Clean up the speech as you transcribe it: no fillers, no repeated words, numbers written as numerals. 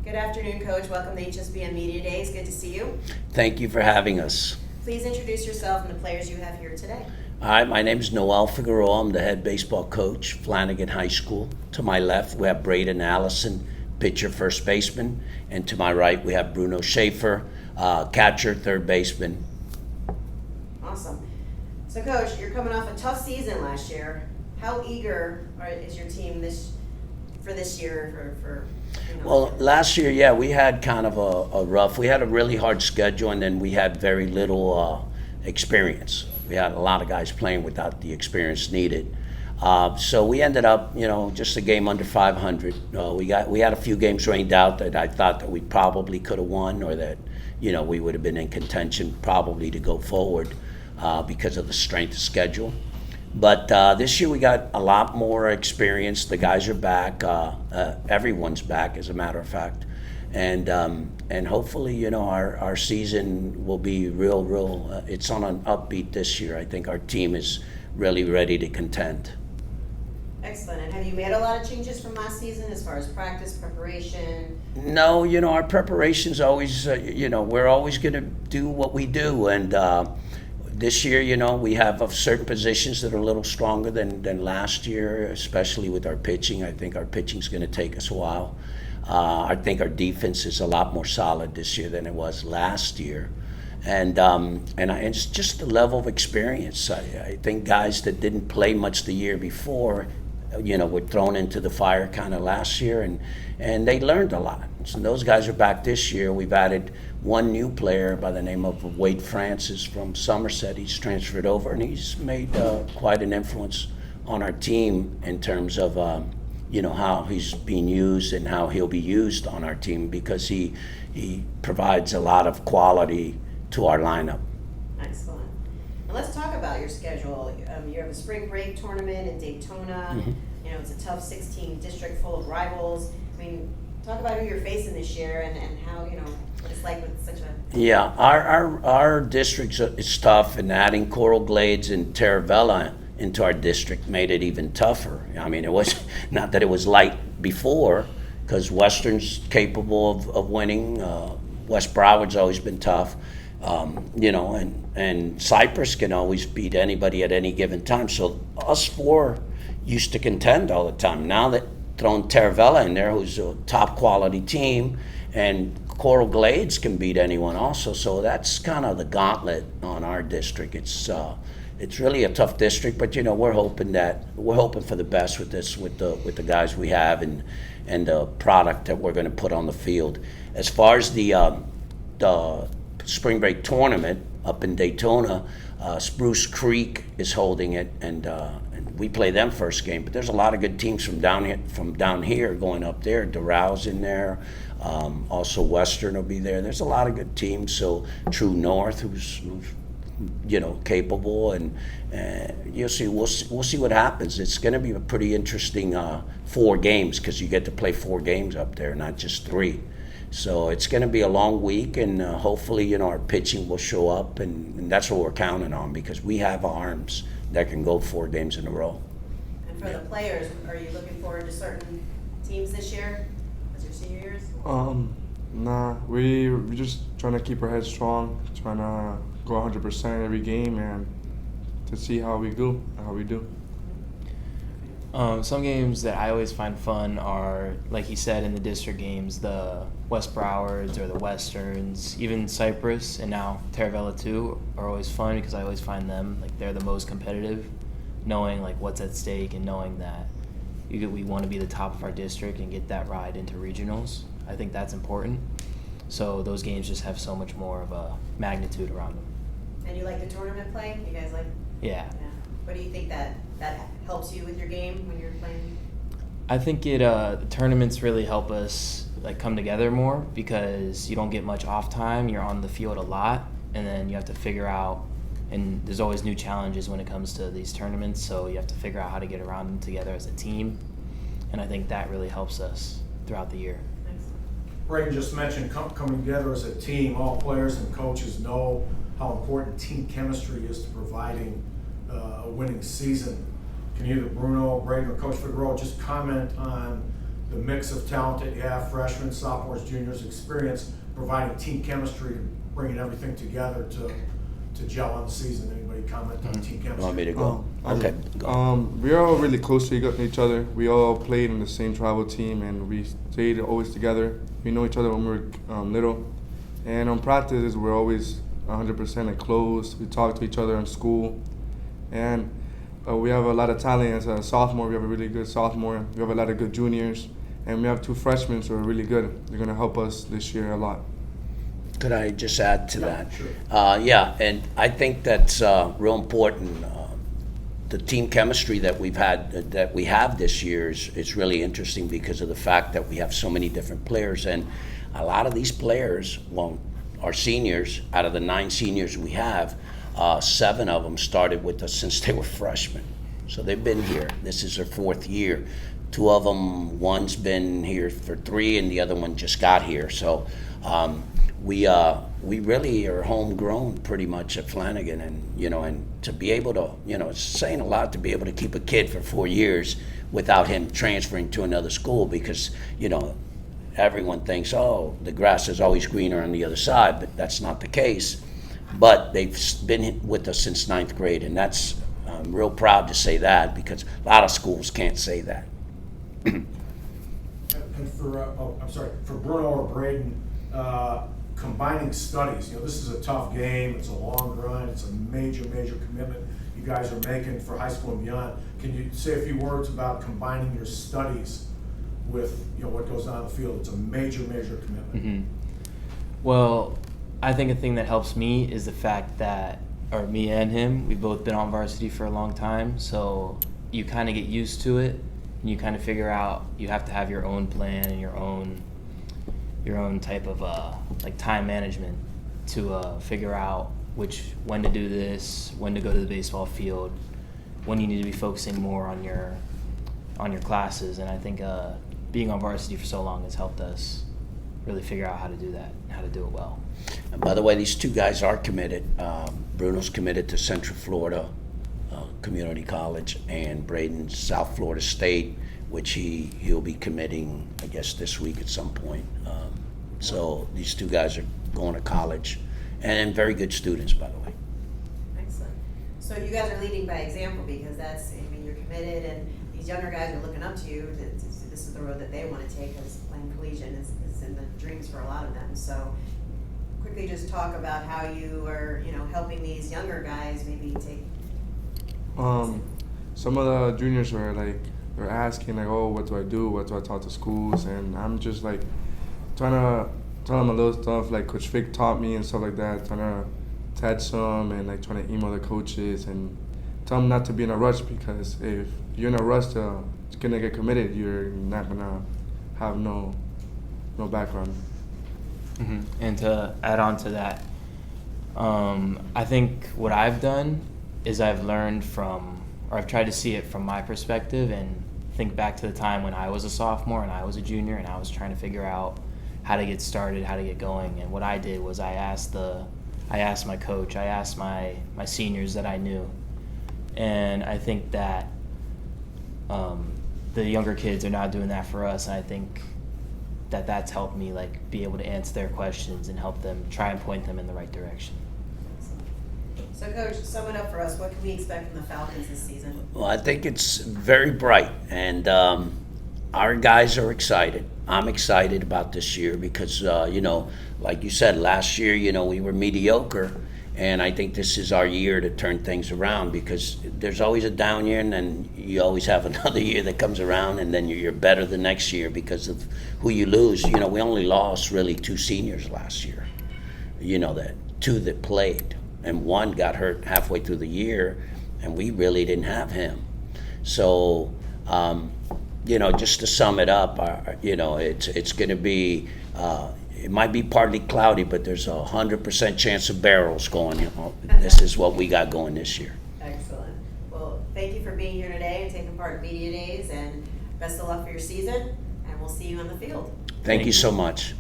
Good afternoon, Coach. Welcome to HSBN Media Days. Good to see you. Thank you for having us. Please introduce yourself and the players you have here today. Hi, my name is Noel Figueroa. I'm the head baseball coach, Flanagan High School. To my left, we have Braden Allison, pitcher, first baseman. And to my right, we have Bruno Schaefer, catcher, third baseman. Awesome. So, Coach, you're coming off a tough season last year. How eager is your team for this year? Well, last year, we had kind of we had a really hard schedule, and then we had very little experience. We had a lot of guys playing without the experience needed. So we ended up, just a game under 500. We had a few games rained out that I thought that we probably could have won, or that, we would have been in contention probably to go forward because of the strength of schedule. But this year we got a lot more experience. The guys are back. Everyone's back, as a matter of fact. And hopefully, our season will be real. It's on an upbeat this year. I think our team is really ready to contend. Excellent. And have you made a lot of changes from last season as far as practice, preparation? No, our preparation's always, we're always going to do what we do. And this year, we have certain positions that are a little stronger than last year, especially with our pitching. I think our pitching's going to take us a while. I think our defense is a lot more solid this year than it was last year. And it's just the level of experience. I think guys that didn't play much the year before, were thrown into the fire kind of last year, and they learned a lot. So those guys are back this year. We've added one new player by the name of Wade Francis from Somerset. He's transferred over, and he's made quite an influence on our team in terms of how he's being used and how he'll be used on our team, because he provides a lot of quality to our lineup. Excellent. And let's talk about your schedule. You have a spring break tournament in Daytona. Mm-hmm. It's a tough 16 district full of rivals. Talk about who you're facing this year and how, what it's like with such a... Yeah, our district is tough, and adding Coral Glades and Taravella into our district made it even tougher. It was not that it was light before, because Western's capable of winning. West Broward's always been tough, and Cypress can always beat anybody at any given time. So us four used to contend all the time. Now that thrown Taravella in there, who's a top quality team, and Coral Glades can beat anyone also. So that's kind of the gauntlet on our district. It's really a tough district, but we're hoping for the best with this, with the guys we have and the product that we're going to put on the field. As far as the spring break tournament up in Daytona, Spruce Creek is holding it, and we play them first game. But there's a lot of good teams from down here going up there. Doraw's in there. Also Western will be there. There's a lot of good teams. So True North, who's capable, and you'll see. We'll see what happens. It's going to be a pretty interesting 4 games, because you get to play 4 games up there, not just 3. So it's going to be a long week, and hopefully, our pitching will show up, and that's what we're counting on, because we have arms that can go 4 games in a row. And for the players, are you looking forward to certain teams this year? As your senior years? Nah, we're just trying to keep our heads strong, trying to go 100% every game, and to see how we do. Some games that I always find fun are, like he said, in the district games, the West Browards or the Westerns, even Cypress and now Taravella too are always fun, because I always find them, they're the most competitive, knowing what's at stake and knowing that we want to be the top of our district and get that ride into regionals. I think that's important. So those games just have so much more of a magnitude around them. And you like the tournament play? You guys like? Yeah. What do you think that helps you with your game when you're playing? I think the tournaments really help us come together more, because you don't get much off time. You're on the field a lot, and then you have to figure out, and there's always new challenges when it comes to these tournaments, so you have to figure out how to get around them together as a team, and I think that really helps us throughout the year. Braden just mentioned coming together as a team. All players and coaches know how important team chemistry is to providing a winning season. Can either Bruno, Braden, or Coach Figueroa just comment on the mix of talent that you have, freshmen, sophomores, juniors, experience, providing team chemistry, bringing everything together to gel on the season. Anybody comment on team chemistry? Want me to go? I Okay. do. Go. We're all really close to each other. We all played in the same travel team, and we stayed always together. We know each other when we were little, and on practices we're always 100% and close. We talk to each other in school, and we have a lot of talent as a sophomore. We have a really good sophomore. We have a lot of good juniors, and we have 2 freshmen who are really good. They're gonna help us this year a lot. Could I just add to Yeah, that? sure. Yeah, and I think that's real important. The team chemistry that we have this year is really interesting because of the fact that we have so many different players, and a lot of these players, well, our seniors, out of the 9 seniors we have, 7 of them started with us since they were freshmen. So they've been here. This is their 4th year. 2 of them, one's been here for 3, and the other one just got here. So we really are homegrown pretty much at Flanagan, and to be able to, it's saying a lot to be able to keep a kid for 4 years without him transferring to another school, because everyone thinks, oh, the grass is always greener on the other side, but that's not the case. But they've been with us since 9th grade, and I'm real proud to say that, because a lot of schools can't say that. And for Bruno or Braden, combining studies, this is a tough game, it's a long run, it's a major commitment you guys are making for high school and beyond. Can you say a few words about combining your studies with what goes on in the field? It's a major commitment. Mm-hmm. Well, I think a thing that helps me is the fact that, or me and him, we've both been on varsity for a long time, so you kind of get used to it, and you kind of figure out you have to have your own plan and your own type of time management to figure out when to do this, when to go to the baseball field, when you need to be focusing more on your classes. And I think being on varsity for so long has helped us really figure out how to do that and how to do it well. And by the way, these 2 guys are committed. Bruno's committed to Central Florida Community College, and Braden's South Florida State, which he'll be committing, I guess, this week at some point. So these 2 guys are going to college, and very good students, by the way. Excellent. So you guys are leading by example, because you're committed, and these younger guys are looking up to you. This is the road that they want to take, because playing collegiate is in the dreams for a lot of them. So quickly just talk about how you are, helping these younger guys maybe take. Some of the juniors were they're asking oh, what do I do? What do I talk to schools? And I'm just trying to tell them a little stuff like Coach Vic taught me and stuff like that. Trying to text them and trying to email the coaches and tell them not to be in a rush, because if you're in a rush to gonna get committed, you're not gonna have no background. Mm-hmm. And to add on to that, I think what I've done is I've learned I've tried to see it from my perspective and think back to the time when I was a sophomore and I was a junior and I was trying to figure out how to get started, how to get going. And what I did was I asked my coach, I asked my seniors that I knew. And I think that the younger kids are now doing that for us, and I think that's helped me be able to answer their questions and help them, try and point them in the right direction. So Coach, sum it up for us. What can we expect from the Falcons this season? Well, I think it's very bright, and our guys are excited. I'm excited about this year because, like you said, last year, we were mediocre, and I think this is our year to turn things around, because there's always a down year, and then you always have another year that comes around, and then you're better the next year because of who you lose. We only lost really 2 seniors last year, that 2 that played, and 1 got hurt halfway through the year, and we really didn't have him. So, just to sum it up, it's going to be, it might be partly cloudy, but there's 100% chance of barrels going. This is what we got going this year. Excellent. Well, thank you for being here today and taking part in Media Days, and best of luck for your season, and we'll see you on the field. Thank you so much.